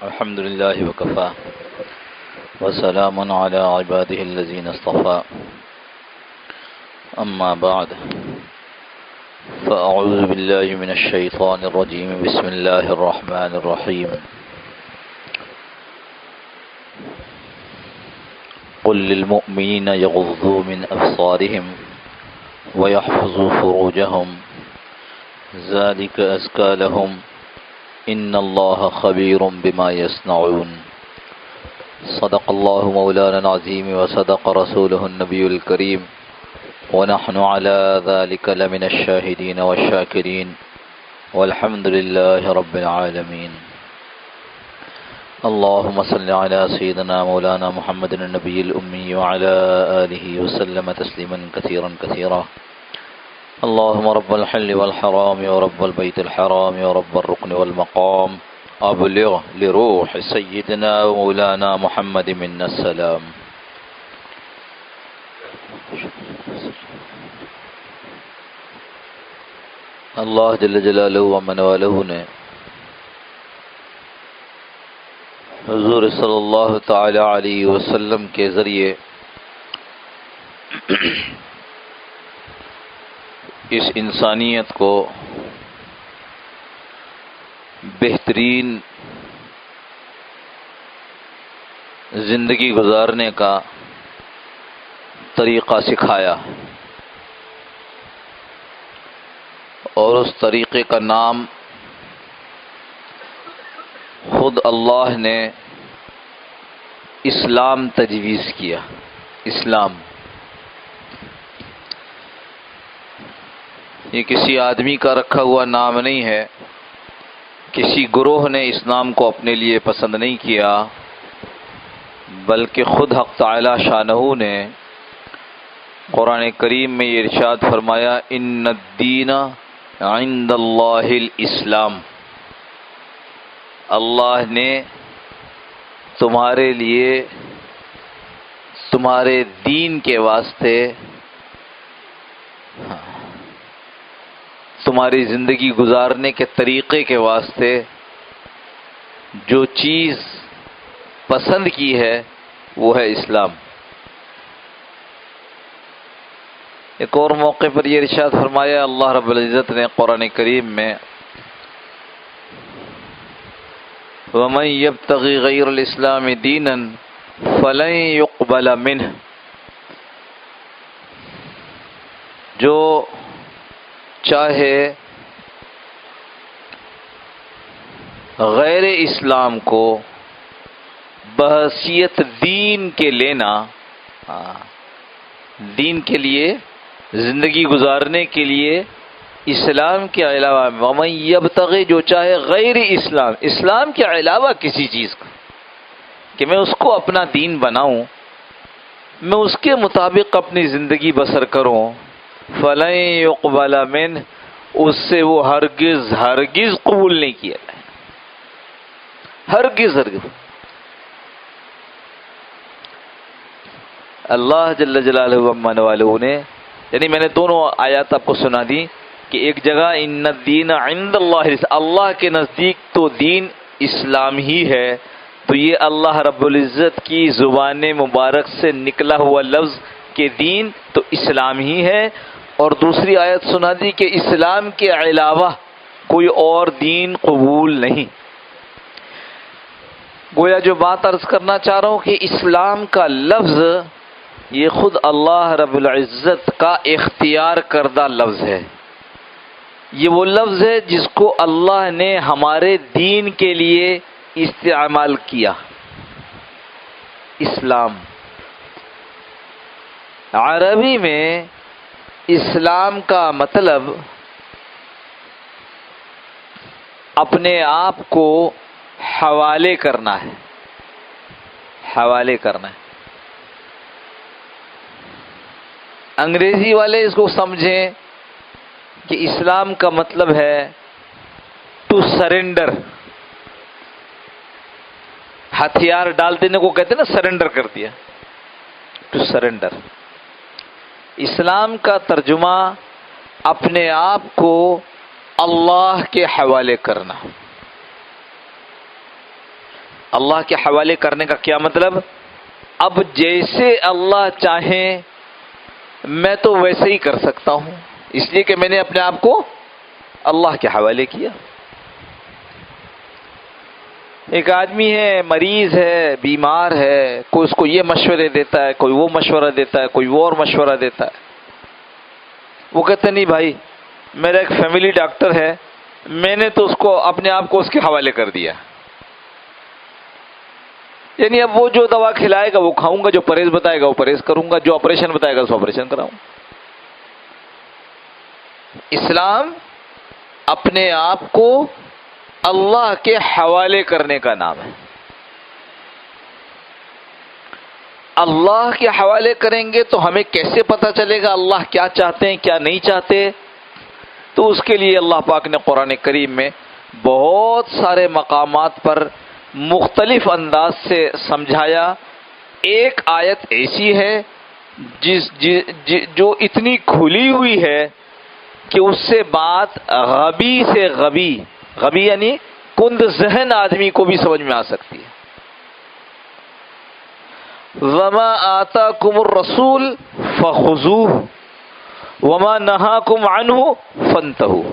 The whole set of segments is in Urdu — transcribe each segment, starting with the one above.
الحمد لله وكفى وسلام على عباده الذين اصطفى أما بعد فأعوذ بالله من الشيطان الرجيم بسم الله الرحمن الرحيم قل للمؤمنين يغضوا من أبصارهم ويحفظوا فروجهم ذلك أزكى لهم إن الله خبير بما يصنعون صدق الله مولانا العظيم وصدق رسوله النبي الكريم ونحن على ذلك لمن الشاهدين والشاكرين والحمد لله رب العالمين اللهم صل على سيدنا مولانا محمد النبي الأمي وعلى آله وسلم تسليما كثيرا كثيرا اللهم رب الحل والحرام ورب البيت الحرام ورب الركن والمقام أبلغ لروح سيدنا ومولانا محمد منا السلام. اللہ جل جلالہ و من والہ نے حضور صلی اللہ تعالی علیہ وسلم کے ذریعے اس انسانیت کو بہترین زندگی گزارنے کا طریقہ سکھایا اور اس طریقے کا نام خود اللہ نے اسلام تجویز کیا. اسلام یہ کسی آدمی کا رکھا ہوا نام نہیں ہے، کسی گروہ نے اس نام کو اپنے لیے پسند نہیں کیا، بلکہ خود حق تعالی شانہ نے قرآن کریم میں یہ ارشاد فرمایا ان الدین عند اللہ الاسلام. اللہ نے تمہارے لیے تمہارے دین کے واسطے تمہاری زندگی گزارنے کے طریقے کے واسطے جو چیز پسند کی ہے وہ ہے اسلام. ایک اور موقع پر یہ ارشاد فرمایا اللہ رب العزت نے قرآن کریم میں وَمَن يَبْتَغِ غَيْرَ الْإِسْلَامِ دِينًا فَلَن يُقْبَلَ مِنْهُ، جو چاہے غیر اسلام کو بحیثیت دین کے لینا، دین کے لیے زندگی گزارنے کے لیے اسلام کے علاوہ وَمَن يَبْتَغِ جو چاہے غیر اسلام، اسلام کے علاوہ کسی چیز کا کہ میں اس کو اپنا دین بناؤں، میں اس کے مطابق اپنی زندگی بسر کروں، فَلَن يُقْبَلَ مِنْهُ، اس سے وہ ہرگز قبول نہیں کیا جائے، ہرگز. اللہ جل جلالہ و من والہ نے یعنی میں نے دونوں آیات آپ کو سنا دی کہ ایک جگہ ان الدین عند اللہ، اللہ کے نزدیک تو دین اسلام ہی ہے، تو یہ اللہ رب العزت کی زبان مبارک سے نکلا ہوا لفظ کہ دین تو اسلام ہی ہے. اور دوسری آیت سنا دی کہ اسلام کے علاوہ کوئی اور دین قبول نہیں. گویا جو بات عرض کرنا چاہ رہا ہوں کہ اسلام کا لفظ یہ خود اللہ رب العزت کا اختیار کردہ لفظ ہے. یہ وہ لفظ ہے جس کو اللہ نے ہمارے دین کے لیے استعمال کیا. اسلام عربی میں اسلام کا مطلب اپنے آپ کو حوالے کرنا ہے، حوالے کرنا ہے. انگریزی والے اس کو سمجھیں کہ اسلام کا مطلب ہے ٹو سرنڈر، ہتھیار ڈال دینے کو کہتے ہیں نا، سرنڈر کر دیا، ٹو سرنڈر. اسلام کا ترجمہ اپنے آپ کو اللہ کے حوالے کرنا. اللہ کے حوالے کرنے کا کیا مطلب؟ اب جیسے اللہ چاہیں میں تو ویسے ہی کر سکتا ہوں، اس لیے کہ میں نے اپنے آپ کو اللہ کے حوالے کیا۔ ایک آدمی ہے، مریض ہے، بیمار ہے، کوئی اس کو یہ مشورے دیتا ہے، کوئی وہ مشورہ دیتا ہے، کوئی وہ اور مشورہ دیتا ہے۔ وہ کہتے نہیں بھائی میرا ایک فیملی ڈاکٹر ہے، میں نے تو اس کو اپنے آپ کو اس کے حوالے کر دیا، یعنی اب وہ جو دوا کھلائے گا وہ کھاؤں گا، جو پرہیز بتائے گا وہ پرہیز کروں گا، جو آپریشن بتائے گا اس آپریشن کراؤں۔ اسلام اپنے آپ کو اللہ کے حوالے کرنے کا نام ہے۔ اللہ کے حوالے کریں گے تو ہمیں کیسے پتہ چلے گا اللہ کیا چاہتے ہیں کیا نہیں چاہتے؟ تو اس کے لیے اللہ پاک نے قرآن کریم میں بہت سارے مقامات پر مختلف انداز سے سمجھایا۔ ایک آیت ایسی ہے جو اتنی کھلی ہوئی ہے کہ اس سے بات غبی سے غبی یعنی کند ذہن آدمی کو بھی سمجھ میں آ سکتی ہے۔ وَمَا آتَاكُمُ الرَّسُولُ فَخُذُوهُ وَمَا نَهَاكُمْ عَنْهُ فَانْتَهُوا۔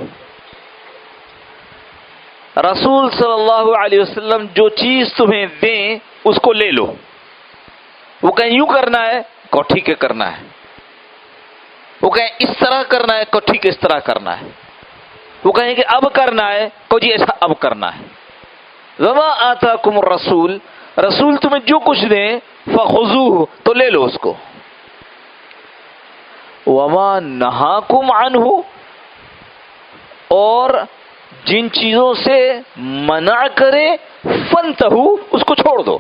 رسول صلی اللہ علیہ وسلم جو چیز تمہیں دیں اس کو لے لو، وہ کہیں یوں کرنا ہے کو ٹھیک ہے کرنا ہے، وہ کہیں اس طرح کرنا ہے کو ٹھیک ہے اس طرح کرنا ہے، وہ کہیں کہ اب کرنا ہے کو جی ایسا اب کرنا ہے۔ وَمَا آتَاكُمُ الرَّسُولُ، رسول تمہیں جو کچھ دیں فَخُذُوهُ تو لے لو اس کو، وَمَا نَهَاكُمْ عَنْهُ اور جن چیزوں سے منع کرے فَانْتَهُوا اس کو چھوڑ دو۔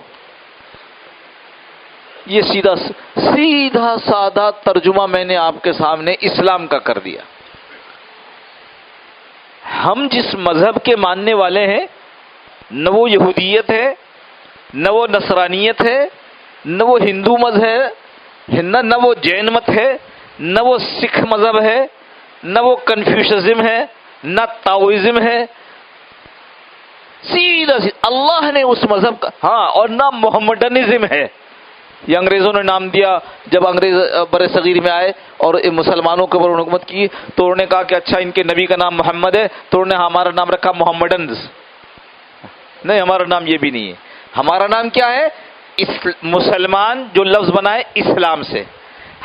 یہ سیدھا سادہ ترجمہ میں نے آپ کے سامنے اسلام کا کر دیا۔ ہم جس مذہب کے ماننے والے ہیں نہ وہ یہودیت ہے، نہ وہ نصرانیت ہے، نہ وہ ہندو مذہب ہے، نہ وہ جین مت ہے، نہ وہ سکھ مذہب ہے، نہ وہ کنفیوشزم ہے، نہ تاؤزم ہے، سیدھا اللہ نے اس مذہب کا، ہاں، اور نہ محمڈنزم ہے، یہ انگریزوں نے نام دیا۔ جب انگریز بر صغیر میں آئے اور مسلمانوں کے اوپر حکومت کی تو انہوں نے کہا کہ اچھا ان کے نبی کا نام محمد ہے تو انہوں نے ہمارا نام رکھا محمڈنز۔ نہیں، ہمارا نام یہ بھی نہیں ہے، ہمارا نام کیا ہے؟ مسلمان، جو لفظ بنا ہے اسلام سے،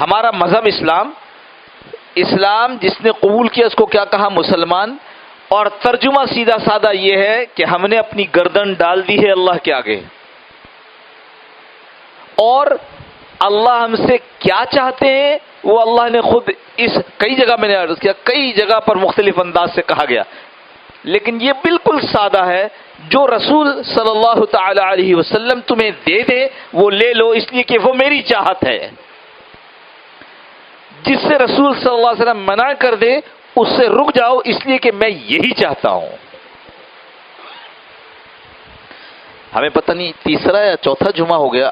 ہمارا مذہب اسلام۔ اسلام جس نے قبول کیا اس کو کیا کہا؟ مسلمان۔ اور ترجمہ سیدھا سادہ یہ ہے کہ ہم نے اپنی گردن ڈال دی ہے اللہ کے آگے، اور اللہ ہم سے کیا چاہتے ہیں وہ اللہ نے خود کئی جگہ میں نے عرض کیا، کئی جگہ پر مختلف انداز سے کہا گیا، لیکن یہ بالکل سادہ ہے۔ جو رسول صلی اللہ تعالی علیہ وسلم تمہیں دے دے وہ لے لو، اس لیے کہ وہ میری چاہت ہے۔ جس سے رسول صلی اللہ علیہ وسلم منع کر دے اس سے رک جاؤ، اس لیے کہ میں یہی چاہتا ہوں۔ ہمیں پتہ نہیں تیسرا یا چوتھا جمعہ ہو گیا،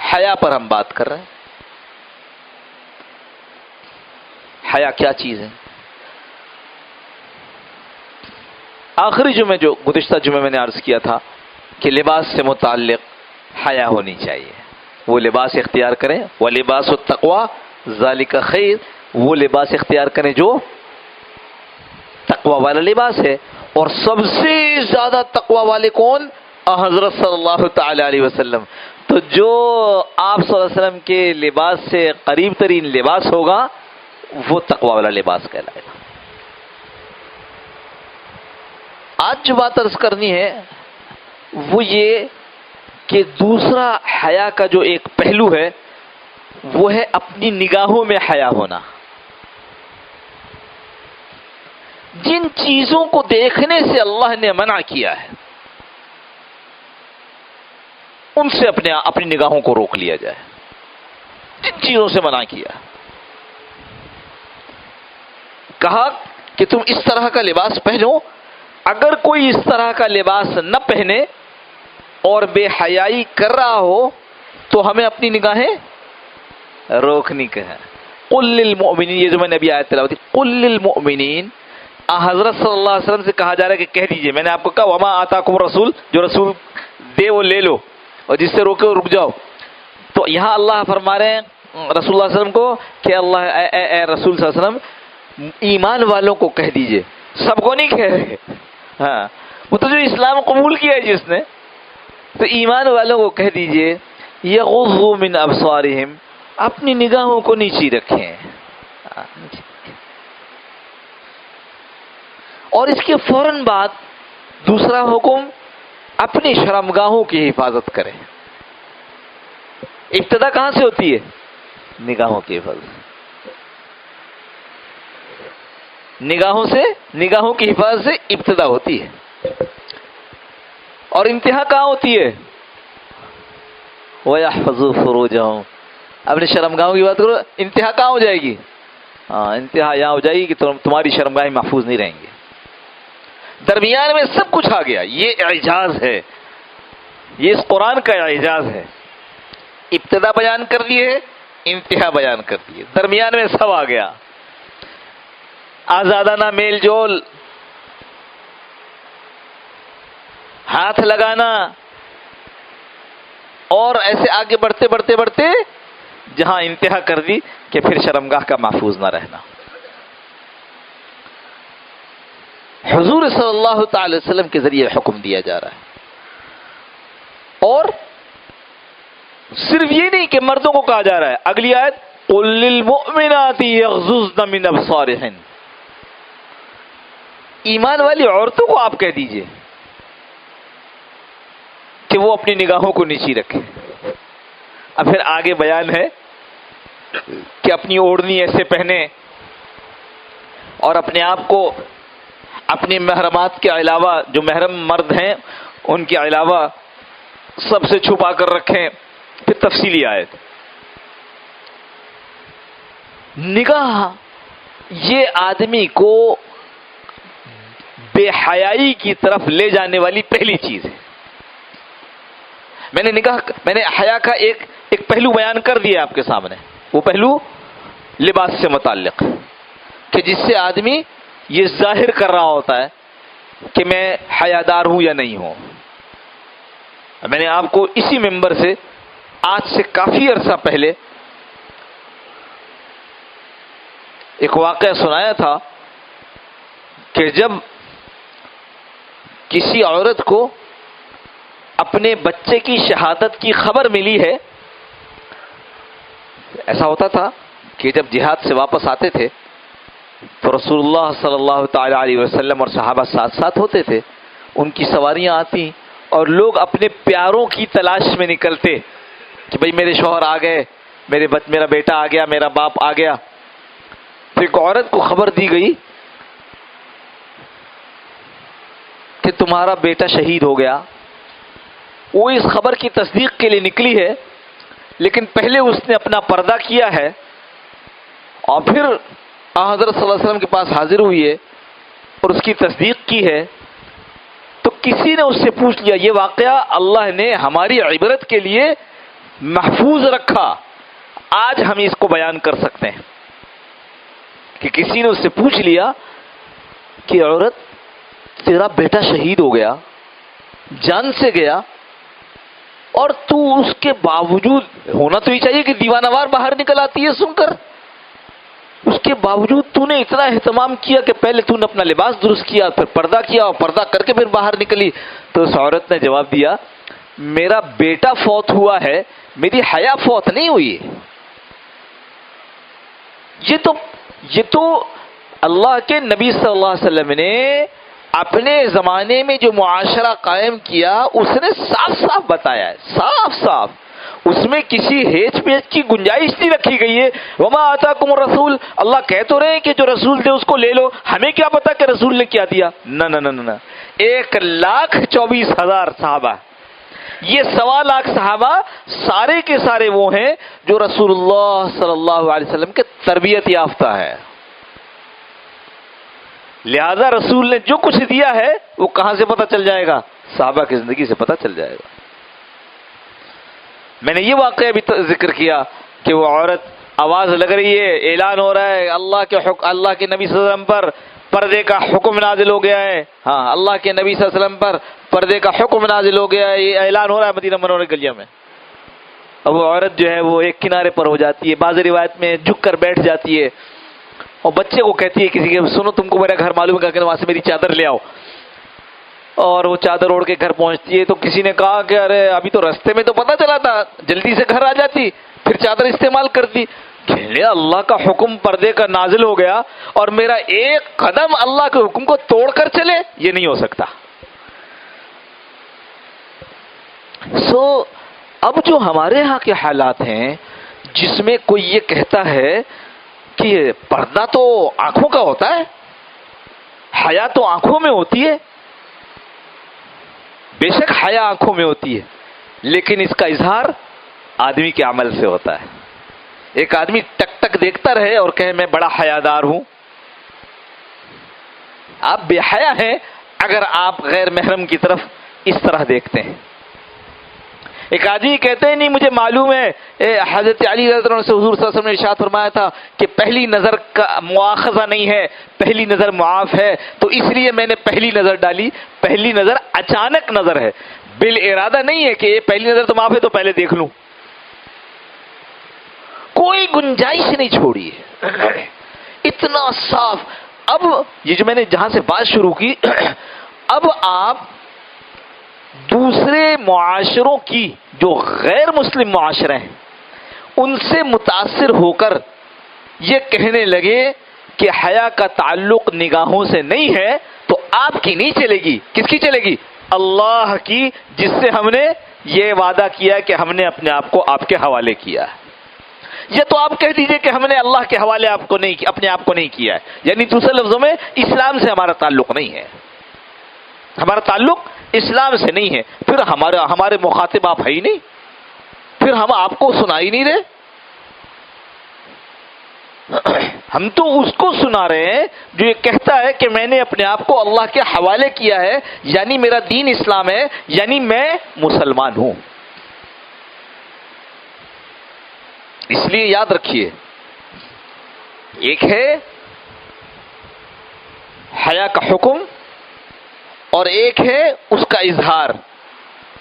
حیا پر ہم بات کر رہے ہیں۔ حیا کیا چیز ہے؟ آخری جمعے جو گزشتہ جمعے میں نے عرض کیا تھا کہ لباس سے متعلق حیا ہونی چاہیے، وہ لباس اختیار کریں، وَلِبَاسُ التَّقْوَىٰ ذَلِكَ خَيْرٌ، وہ لباس اختیار کریں جو تقوی والا لباس ہے۔ اور سب سے زیادہ تقوی والے کون؟ حضرت صلی اللہ تعالی علیہ وسلم۔ تو جو آپ صلی اللہ علیہ وسلم کے لباس سے قریب ترین لباس ہوگا وہ تقوی والا لباس کہلائے گا۔ آج جو بات عرض کرنی ہے وہ یہ کہ دوسرا حیا کا جو ایک پہلو ہے وہ ہے اپنی نگاہوں میں حیا ہونا۔ جن چیزوں کو دیکھنے سے اللہ نے منع کیا ہے ان سے اپنی نگاہوں کو روک لیا جائے۔ جن چیزوں سے منع کیا، کہا کہ تم اس طرح کا لباس پہنو، اگر کوئی اس طرح کا لباس نہ پہنے اور بے حیائی کر رہا ہو تو ہمیں اپنی نگاہیں روکنی ہے۔ قل للمؤمنین، یہ جو میں نے ابھی آیت تلاوت کی، قل للمؤمنین، حضرت صلی اللہ علیہ وسلم سے کہا جا رہا ہے کہ کہہ دیجئے، میں نے آپ کو کہا وما آتاکم الرسول، جو رسول دے وہ لے لو، اور جس سے روکے رک جاؤ. تو یہاں اللہ فرما رہے ہیں رسول اللہ صلی اللہ علیہ وسلم کو کہ اے رسول صلی اللہ علیہ وسلم ایمان والوں کو کہہ دیجئے، سب کو نہیں کہہ رہے. ہاں وہ تو جو اسلام قبول کیا ہے جس نے، تو ایمان والوں کو کہہ دیجئے یغضوا من ابصارہم، اپنی نگاہوں کو نیچی رکھیں. اور اس کے فوراً بعد دوسرا حکم، اپنی شرمگاہوں کی حفاظت کریں. ابتدا کہاں سے ہوتی ہے؟ نگاہوں کی حفاظت. نگاہوں کی حفاظت سے ابتدا ہوتی ہے. اور انتہا کہاں ہوتی ہے؟ وَيَحْفَظُوا فُرُوجَهُمْ، اپنے شرمگاہوں کی بات کرو، انتہا کہاں ہو جائے گی؟ انتہا یہاں ہو جائے گی کہ تمہاری شرمگاہیں محفوظ نہیں رہیں گے. درمیان میں سب کچھ آ گیا. یہ اعجاز ہے، یہ اس قرآن کا اعجاز ہے. ابتدا بیان کر دی ہے، انتہا بیان کر دی ہے، درمیان میں سب آ گیا. آزادانہ میل جول، ہاتھ لگانا، اور ایسے آگے بڑھتے بڑھتے بڑھتے جہاں انتہا کر دی کہ پھر شرمگاہ کا محفوظ نہ رہنا. حضور صلی اللہ تعالی وسلم کے ذریعے حکم دیا جا رہا ہے. اور صرف یہ نہیں کہ مردوں کو کہا جا رہا ہے، اگلی آیت قُل لِّلْمُؤْمِنَاتِ يَغْضُضْنَ مِنْ أَبْصَارِهِنَّ، ایمان والی عورتوں کو آپ کہہ دیجئے کہ وہ اپنی نگاہوں کو نیچی رکھیں. اب پھر آگے بیان ہے کہ اپنی اوڑھنی ایسے پہنے اور اپنے آپ کو اپنی محرمات کے علاوہ، جو محرم مرد ہیں ان کے علاوہ سب سے چھپا کر رکھیں. پھر تفصیلی آیت. نگاہ یہ آدمی کو بے حیائی کی طرف لے جانے والی پہلی چیز ہے. میں نے حیا کا ایک پہلو بیان کر دیا آپ کے سامنے. وہ پہلو لباس سے متعلق کہ جس سے آدمی یہ ظاہر کر رہا ہوتا ہے کہ میں حیادار ہوں یا نہیں ہوں. میں نے آپ کو اسی ممبر سے آج سے کافی عرصہ پہلے ایک واقعہ سنایا تھا کہ جب کسی عورت کو اپنے بچے کی شہادت کی خبر ملی ہے، ایسا ہوتا تھا کہ جب جہاد سے واپس آتے تھے تو رسول اللہ صلی اللہ تعالی علیہ وسلم اور صحابہ ساتھ ساتھ ہوتے تھے. ان کی سواریاں آتی اور لوگ اپنے پیاروں کی تلاش میں نکلتے کہ بھئی میرے شوہر آ گئے، میرا بیٹا آ گیا، میرا باپ آ گیا. تو ایک عورت کو خبر دی گئی کہ تمہارا بیٹا شہید ہو گیا. وہ اس خبر کی تصدیق کے لیے نکلی ہے، لیکن پہلے اس نے اپنا پردہ کیا ہے اور پھر حضرت صلی اللہ علیہ وسلم کے پاس حاضر ہوئی ہے اور اس کی تصدیق کی ہے. تو کسی نے اس سے پوچھ لیا، یہ واقعہ اللہ نے ہماری عبرت کے لیے محفوظ رکھا، آج ہم اس کو بیان کر سکتے ہیں. کہ کسی نے اس سے پوچھ لیا کہ عورت تیرا بیٹا شہید ہو گیا، جان سے گیا، اور تو اس کے باوجود، ہونا تو یہ چاہیے کہ دیوانہ وار باہر نکل آتی ہے سن کر، اس کے باوجود تو نے اتنا اہتمام کیا کہ پہلے تو نے اپنا لباس درست کیا، پھر پردہ کیا اور پردہ کر کے پھر باہر نکلی. تو اس عورت نے جواب دیا میرا بیٹا فوت ہوا ہے، میری حیا فوت نہیں ہوئی. یہ تو اللہ کے نبی صلی اللہ علیہ وسلم نے اپنے زمانے میں جو معاشرہ قائم کیا اس نے صاف صاف بتایا ہے، صاف صاف. اس میں کسی ہیچ پیچ کی گنجائش نہیں رکھی گئی ہے. وما آتاکم الرسول، اللہ کہہ تو رہے ہیں کہ جو رسول دے اس کو لے لو، ہمیں کیا پتا کہ رسول نے کیا دیا. نہ 1,24,000 صحابہ، یہ 1.25 لاکھ صحابہ سارے کے سارے وہ ہیں جو رسول اللہ صلی اللہ علیہ وسلم کے تربیت یافتہ ہے. لہذا رسول نے جو کچھ دیا ہے وہ کہاں سے پتہ چل جائے گا؟ صحابہ کی زندگی سے پتہ چل جائے گا. میں نے یہ واقعہ بھی ذکر کیا کہ وہ عورت، آواز لگ رہی ہے، اعلان ہو رہا ہے اللہ کے نبی صلی اللہ علیہ وسلم پر پردے کا حکم نازل ہو گیا ہے. ہاں، اللہ کے نبی صلی اللہ علیہ وسلم پر پردے کا حکم نازل ہو گیا، یہ اعلان ہو رہا ہے مدینہ منورہ کی گلیوں میں. اب وہ عورت جو ہے وہ ایک کنارے پر ہو جاتی ہے، بعض روایت میں جھک کر بیٹھ جاتی ہے، اور بچے کو کہتی ہے کسی کے، سنو تم کو میرا گھر معلوم ہے کہ وہاں سے میری چادر لے آؤ. اور وہ چادر اوڑھ کے گھر پہنچتی ہے تو کسی نے کہا کہ ارے ابھی تو رستے میں تو پتہ چلا تھا، جلدی سے گھر آ جاتی پھر چادر استعمال کرتی. کہ اللہ کا حکم پردے کا نازل ہو گیا اور میرا ایک قدم اللہ کے حکم کو توڑ کر چلے، یہ نہیں ہو سکتا. اب جو ہمارے ہاں کے حالات ہیں جس میں کوئی یہ کہتا ہے کہ پردہ تو آنکھوں کا ہوتا ہے، حیا تو آنکھوں میں ہوتی ہے. بے شک حیا آنکھوں میں ہوتی ہے، لیکن اس کا اظہار آدمی کے عمل سے ہوتا ہے. ایک آدمی ٹک ٹک دیکھتا رہے اور کہے میں بڑا حیادار ہوں، آپ بے حیا ہیں اگر آپ غیر محرم کی طرف اس طرح دیکھتے ہیں. ایک آدمی کہتے ہیں نہیں مجھے معلوم ہے حضرت علی رضی اللہ عنہ سے حضور صلی اللہ علیہ وسلم نے ارشاد فرمایا تھا کہ پہلی نظر کا مواخذہ نہیں ہے، پہلی نظر معاف ہے، تو اس لیے میں نے پہلی نظر ڈالی. پہلی نظر اچانک نظر ہے، بالارادہ نہیں ہے کہ یہ پہلی نظر تو معاف ہے تو پہلے دیکھ لوں. کوئی گنجائش نہیں چھوڑی ہے، اتنا صاف. اب یہ جو میں نے جہاں سے بات شروع کی، اب آپ دوسرے معاشروں کی جو غیر مسلم معاشرے ہیں ان سے متاثر ہو کر یہ کہنے لگے کہ حیا کا تعلق نگاہوں سے نہیں ہے، تو آپ کی نہیں چلے گی. کس کی چلے گی؟ اللہ کی، جس سے ہم نے یہ وعدہ کیا کہ ہم نے اپنے آپ کو آپ کے حوالے کیا ہے. یہ تو آپ کہہ دیجئے کہ ہم نے اللہ کے حوالے آپ کو نہیں، اپنے آپ کو نہیں کیا ہے، یعنی دوسرے لفظوں میں اسلام سے ہمارا تعلق نہیں ہے، ہمارا تعلق اسلام سے نہیں ہے. پھر ہمارے مخاطب آپ ہے ہی نہیں، پھر ہم آپ کو سنا ہی نہیں رہے. ہم تو اس کو سنا رہے ہیں جو یہ کہتا ہے کہ میں نے اپنے آپ کو اللہ کے حوالے کیا ہے، یعنی میرا دین اسلام ہے، یعنی میں مسلمان ہوں. اس لیے یاد رکھیے، ایک ہے حیا کا حکم اور ایک ہے اس کا اظہار.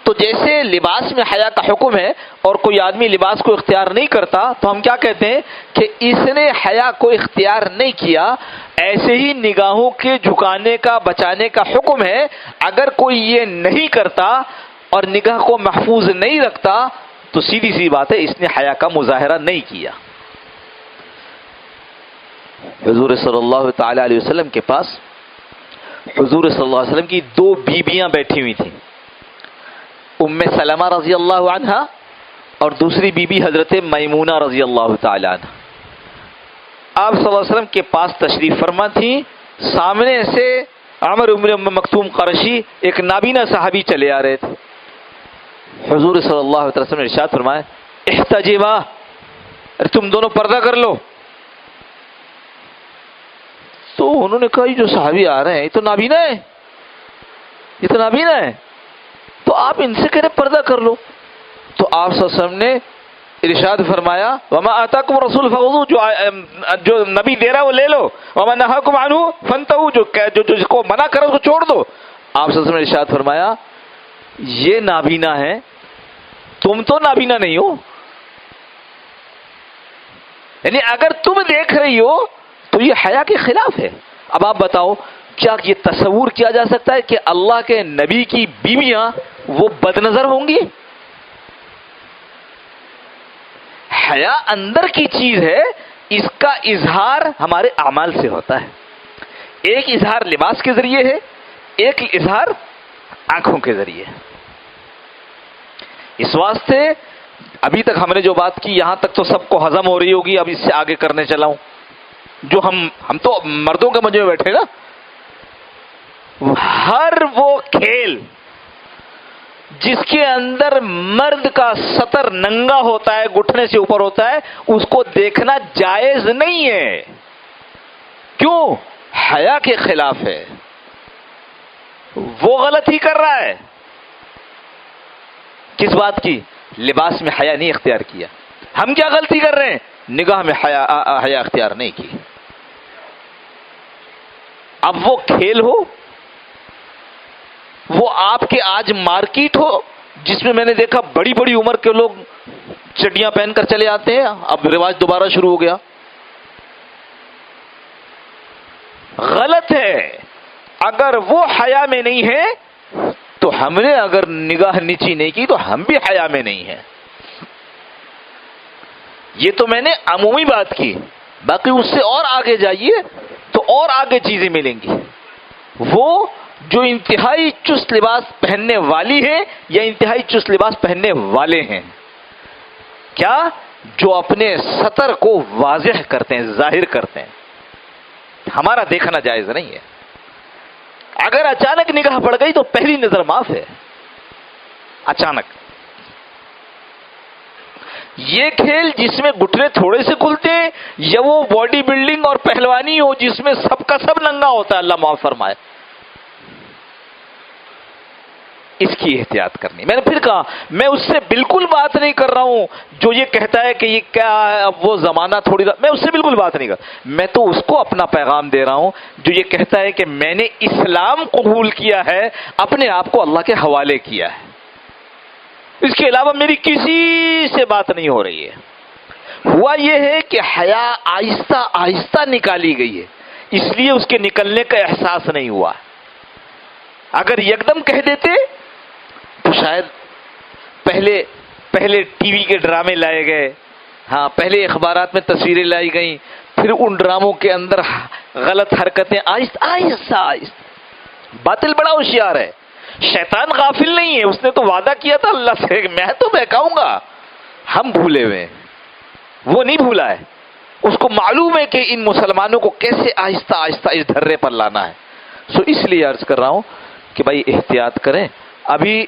تو جیسے لباس میں حیا کا حکم ہے اور کوئی آدمی لباس کو اختیار نہیں کرتا تو ہم کیا کہتے ہیں کہ اس نے حیا کو اختیار نہیں کیا. ایسے ہی نگاہوں کے جھکانے کا بچانے کا حکم ہے، اگر کوئی یہ نہیں کرتا اور نگاہ کو محفوظ نہیں رکھتا تو سیدھی سی بات ہے اس نے حیا کا مظاہرہ نہیں کیا. حضور صلی اللہ تعالی علیہ وسلم کے پاس حضور صلی اللہ علیہ وسلم کی دو بیویاں بیٹھی ہوئی تھیں، ام سلمہ رضی اللہ عنہا اور دوسری بیوی حضرت میمونہ رضی اللہ تعالی عنہ. آپ صلی اللہ علیہ وسلم کے پاس تشریف فرما تھیں. سامنے سے عمرو بن ام مکتوم قرشی ایک نابینا صحابی چلے آ رہے تھے. حضور صلی اللہ علیہ وسلم نے ارشاد فرمایا احتجبا، تم دونوں پردہ کر لو. تو انہوں نے کہا یہ جو صحابی آ رہے ہیں یہ تو نابینا ہے، یہ تو نابینا ہے، تو آپ ان سے کہہ رہے پردہ کر لو. تو آپ صلی اللہ علیہ وسلم نے ارشاد فرمایا وما آتاکم رسول فخذوہ، جو نبی دے رہا وہ لے لو، وما نہاکم عنہ فانتہوا، جو جس کو منع کرو اس کو چھوڑ دو. آپ صلی اللہ علیہ وسلم نے ارشاد فرمایا یہ نابینا ہے، تم تو نابینا نہیں ہو. یعنی اگر تم دیکھ رہی ہو تو یہ حیا کے خلاف ہے. اب آپ بتاؤ کیا یہ تصور کیا جا سکتا ہے کہ اللہ کے نبی کی بیویاں وہ بد نظر ہوں گی؟ حیا اندر کی چیز ہے، اس کا اظہار ہمارے اعمال سے ہوتا ہے. ایک اظہار لباس کے ذریعے ہے، ایک اظہار آنکھوں کے ذریعے. اس واسطے ابھی تک ہم نے جو بات کی یہاں تک تو سب کو ہضم ہو رہی ہوگی. اب اس سے آگے کرنے چلا ہوں. جو ہم تو مردوں کے مجمع میں بیٹھے نا، ہر وہ کھیل جس کے اندر مرد کا سطر ننگا ہوتا ہے، گھٹنے سے اوپر ہوتا ہے، اس کو دیکھنا جائز نہیں ہے. کیوں؟ حیا کے خلاف ہے، وہ غلط ہی کر رہا ہے. کس بات کی؟ لباس میں حیا نہیں اختیار کیا. ہم کیا غلطی کر رہے ہیں؟ نگاہ میں حیا اختیار نہیں کی. اب وہ کھیل ہو وہ آپ کے آج مارکیٹ ہو جس میں نے دیکھا بڑی بڑی عمر کے لوگ چڈیاں پہن کر چلے آتے ہیں، اب رواج دوبارہ شروع ہو گیا. غلط ہے. اگر وہ حیا میں نہیں ہے تو ہم نے اگر نگاہ نیچی نہیں کی تو ہم بھی حیا میں نہیں ہیں. یہ تو میں نے عمومی بات کی، باقی اس سے اور آگے جائیے تو اور آگے چیزیں ملیں گی. وہ جو انتہائی چست لباس پہننے والی ہیں یا انتہائی چست لباس پہننے والے ہیں، کیا جو اپنے سطر کو واضح کرتے ہیں، ظاہر کرتے ہیں. ہمارا دیکھنا جائز نہیں ہے. اگر اچانک نگاہ پڑ گئی تو پہلی نظر معاف ہے. اچانک یہ کھیل جس میں گھٹنے تھوڑے سے کھلتے ہیں یا وہ باڈی بلڈنگ اور پہلوانی ہو جس میں سب کا سب ننگا ہوتا ہے، اللہ معاف فرمائے، اس کی احتیاط کرنی. میں نے پھر کہا میں اس سے بالکل بات نہیں کر رہا ہوں جو یہ کہتا ہے کہ یہ کیا ہے اب وہ زمانہ تھوڑی میں اس سے بالکل بات نہیں کر. میں تو اس کو اپنا پیغام دے رہا ہوں جو یہ کہتا ہے کہ میں نے اسلام قبول کیا ہے، اپنے آپ کو اللہ کے حوالے کیا ہے، اس کے علاوہ میری کسی سے بات نہیں ہو رہی ہے. ہوا یہ ہے کہ حیا آہستہ آہستہ نکالی گئی ہے، اس لیے اس کے نکلنے کا احساس نہیں ہوا. اگر یکدم کہہ دیتے تو شاید پہلے ٹی وی کے ڈرامے لائے گئے، ہاں پہلے اخبارات میں تصویریں لائی گئیں، پھر ان ڈراموں کے اندر غلط حرکتیں آہستہ آہستہ. باطل بڑا ہوشیار ہے، شیطان غافل نہیں ہے. اس نے تو وعدہ کیا تھا اللہ سے میں تو بہکاؤں گا. ہم بھولے ہوئے، وہ نہیں بھولا ہے. اس کو معلوم ہے کہ ان مسلمانوں کو کیسے آہستہ آہستہ اس دھرے پر لانا ہے. اس لیے عرض کر رہا ہوں کہ بھائی احتیاط کریں. ابھی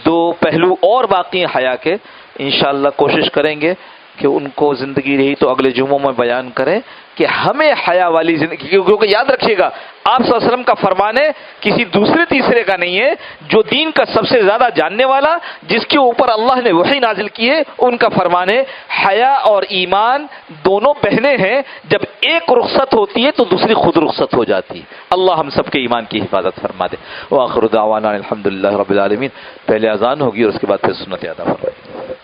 دو پہلو اور باقی ہیں حیا کے، انشاءاللہ کوشش کریں گے کہ ان کو زندگی رہی تو اگلے جمعوں میں بیان کریں کہ ہمیں حیا والی زندگی، کیونکہ یاد رکھیے گا آپ صلی اللہ علیہ وسلم کا فرمان ہے کسی دوسرے تیسرے کا نہیں ہے، جو دین کا سب سے زیادہ جاننے والا جس کے اوپر اللہ نے وحی نازل کی ہے ان کا فرمان ہے حیا اور ایمان دونوں بہنیں ہیں، جب ایک رخصت ہوتی ہے تو دوسری خود رخصت ہو جاتی ہے. اللہ ہم سب کے ایمان کی حفاظت فرما دے. وآخر دعوانا الحمدللہ رب العالمین. پہلے اذان ہوگی اور اس کے بعد پھر سنت ادا فرمائے.